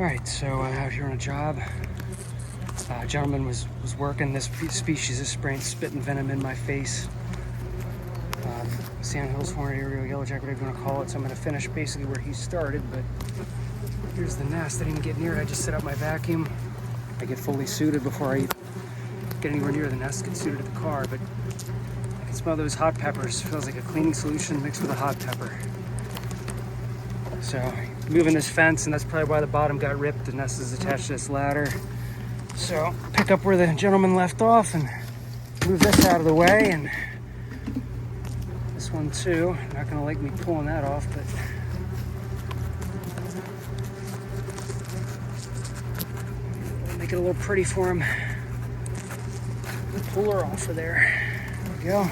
All right, so out here on a job. A gentleman was working this species of spitting venom in my face. Sandhills, horned aerial, yellowjacket, whatever you want to call it. So I'm going to finish basically where he started, but here's the nest. I didn't get near it. I just set up my vacuum. I get fully suited before I get anywhere near the nest, get suited to the car, but I can smell those hot peppers. It feels like a cleaning solution mixed with a hot pepper. So moving this fence, and that's probably why the bottom got ripped. The nest is attached to this ladder. So pick up where the gentleman left off and move this out of the way, and this one too. Not gonna like me pulling that off, but make it a little pretty for him. Pull her off of there. There we go.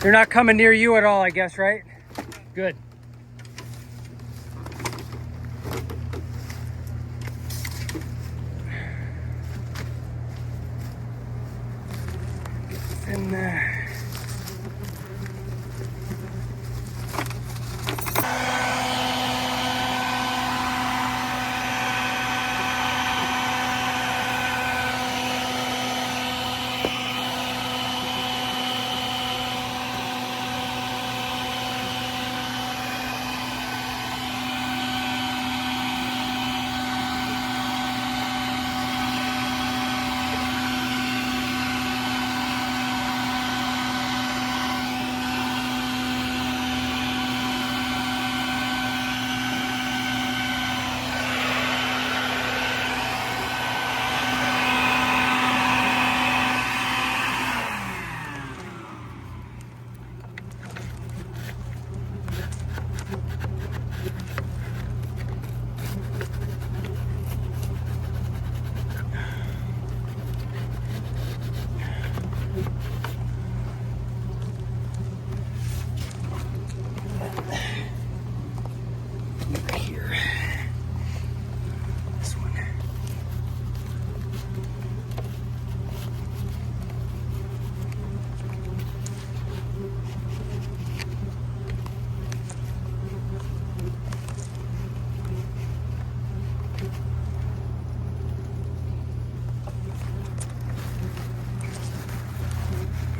They're not coming near you at all, I guess, right? Good. Get within there.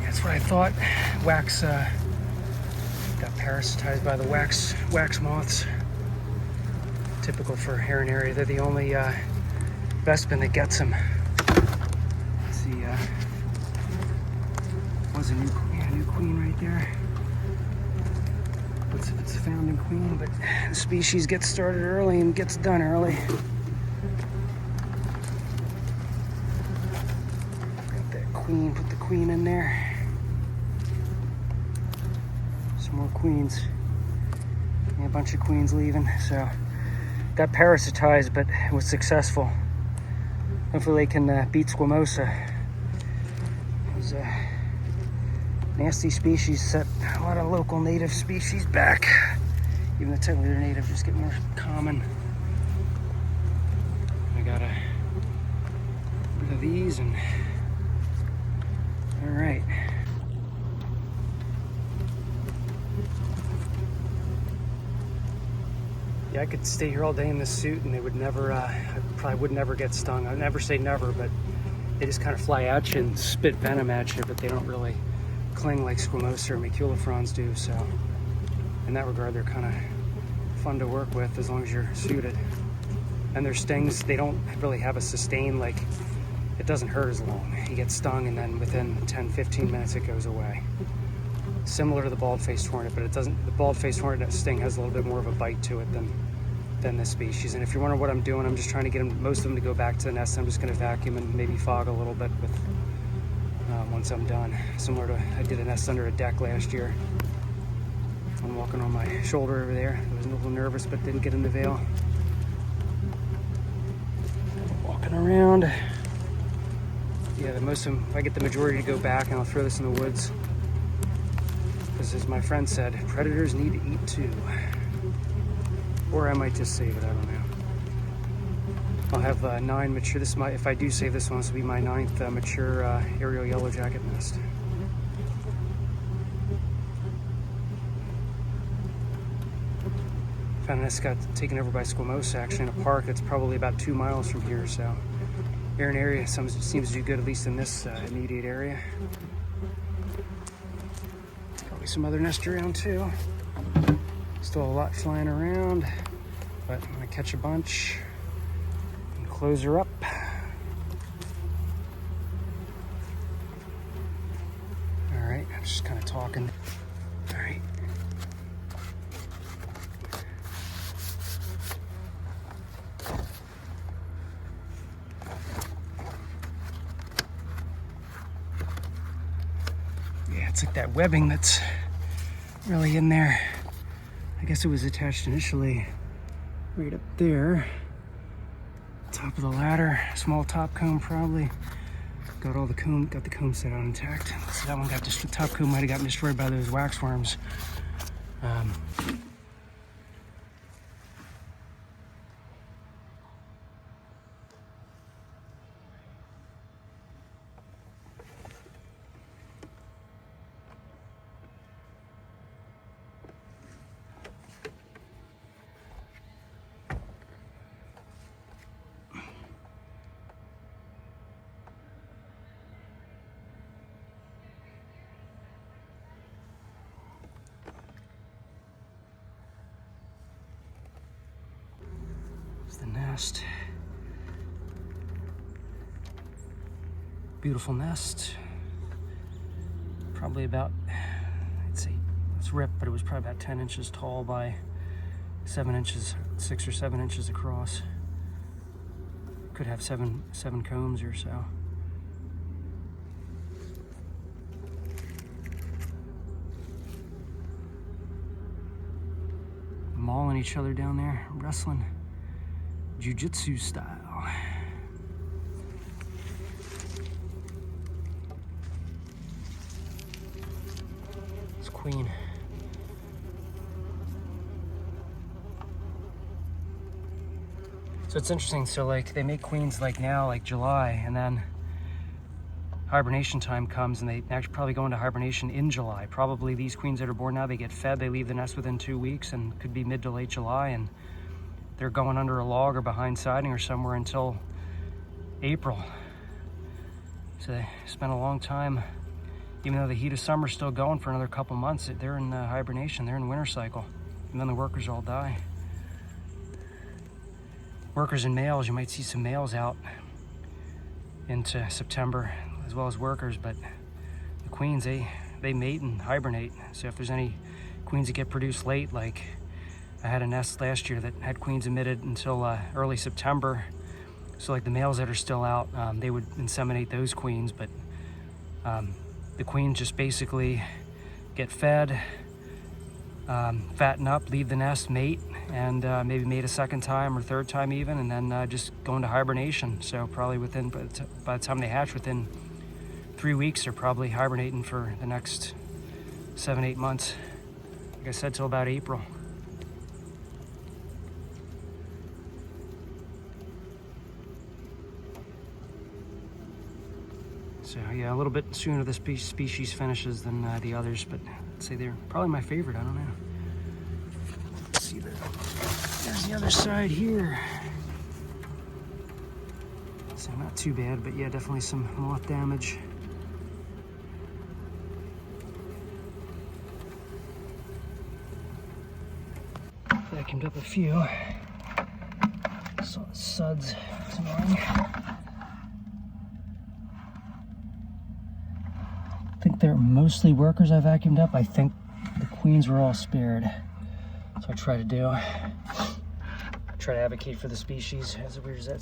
That's what I thought. Wax got parasitized by the wax moths. Typical for heron area. They're the only vespin that gets them. Let's see. Was a new queen right there. It's a founding queen, but the species gets started early and gets done early. Got that queen. Put the queen in there. More queens. Yeah, a bunch of queens leaving. So got parasitized, but was successful. Hopefully they can beat squamosa. It was a nasty species, set a lot of local native species back. Even though technically they're native, just get more common. I got rid of these, and all right. Yeah, I could stay here all day in this suit and they would never, I probably would never get stung. I'd never say never, but they just kind of fly at you and spit venom at you, but they don't really cling like squamosa or maculifrons do. So in that regard, they're kind of fun to work with as long as you're suited. And their stings, they don't really have a sustain, like it doesn't hurt as long. You get stung and then within 10-15 minutes it goes away. Similar to the bald-faced hornet, but it doesn't. The bald-faced hornet sting has a little bit more of a bite to it than this species. And if you're wondering what I'm doing, I'm just trying to get most of them to go back to the nest. I'm just going to vacuum and maybe fog a little bit with once I'm done. Similar to I did a nest under a deck last year. I'm walking on my shoulder over there. I was a little nervous, but didn't get in the veil. Walking around. Yeah, most of them. I get the majority to go back, and I'll throw this in the woods. Because as my friend said, predators need to eat too. Or I might just save it, I don't know. I'll have 9 mature. This might, if I do save this one, this will be my 9th mature aerial yellow jacket nest. Found a nest got taken over by squamous actually in a park that's probably about 2 miles from here. So here in area seems to do good, at least in this immediate area. Probably some other nests around too. Still a lot flying around, but I'm gonna catch a bunch and close her up. All right, I'm just kind of talking. All right. Yeah, it's like that webbing that's really in there. I guess it was attached initially right up there, top of the ladder, small top comb probably. Got the comb set out intact. So that one got just the top comb might have gotten destroyed by those waxworms. The nest. Beautiful nest. Probably about, I'd say, it's ripped, but it was probably about 10 inches tall by 7 inches, 6 or 7 inches across. Could have seven combs or so. Mauling each other down there, wrestling. Jiu-jitsu style. It's queen. So it's interesting, so like they make queens like now, like July, and then hibernation time comes and they actually probably go into hibernation in July. Probably these queens that are born now, they get fed, they leave the nest within 2 weeks and could be mid to late July, and they're going under a log or behind siding or somewhere until April. So they spent a long time, even though the heat of summer's still going for another couple months, they're in hibernation, they're in winter cycle. And then the workers all die. Workers and males, you might see some males out into September as well as workers, but the queens, they mate and hibernate. So if there's any queens that get produced late, like I had a nest last year that had queens emitted until early September. So like the males that are still out, they would inseminate those queens, but the queens just basically get fed, fatten up, leave the nest, mate, and maybe mate a second time or third time even, and then just go into hibernation. So probably by the time they hatch, within 3 weeks, they're probably hibernating for the next 7-8 months. Like I said, till about April. So yeah, a little bit sooner the species finishes than the others, but I'd say they're probably my favorite. I don't know. Let's see, there's the other side here. So not too bad, but yeah, definitely some moth damage. Vacuumed up a few. Saw the suds. It's annoying. I think they're mostly workers I vacuumed up. I think the queens were all spared. So I try to advocate for the species, as weird as that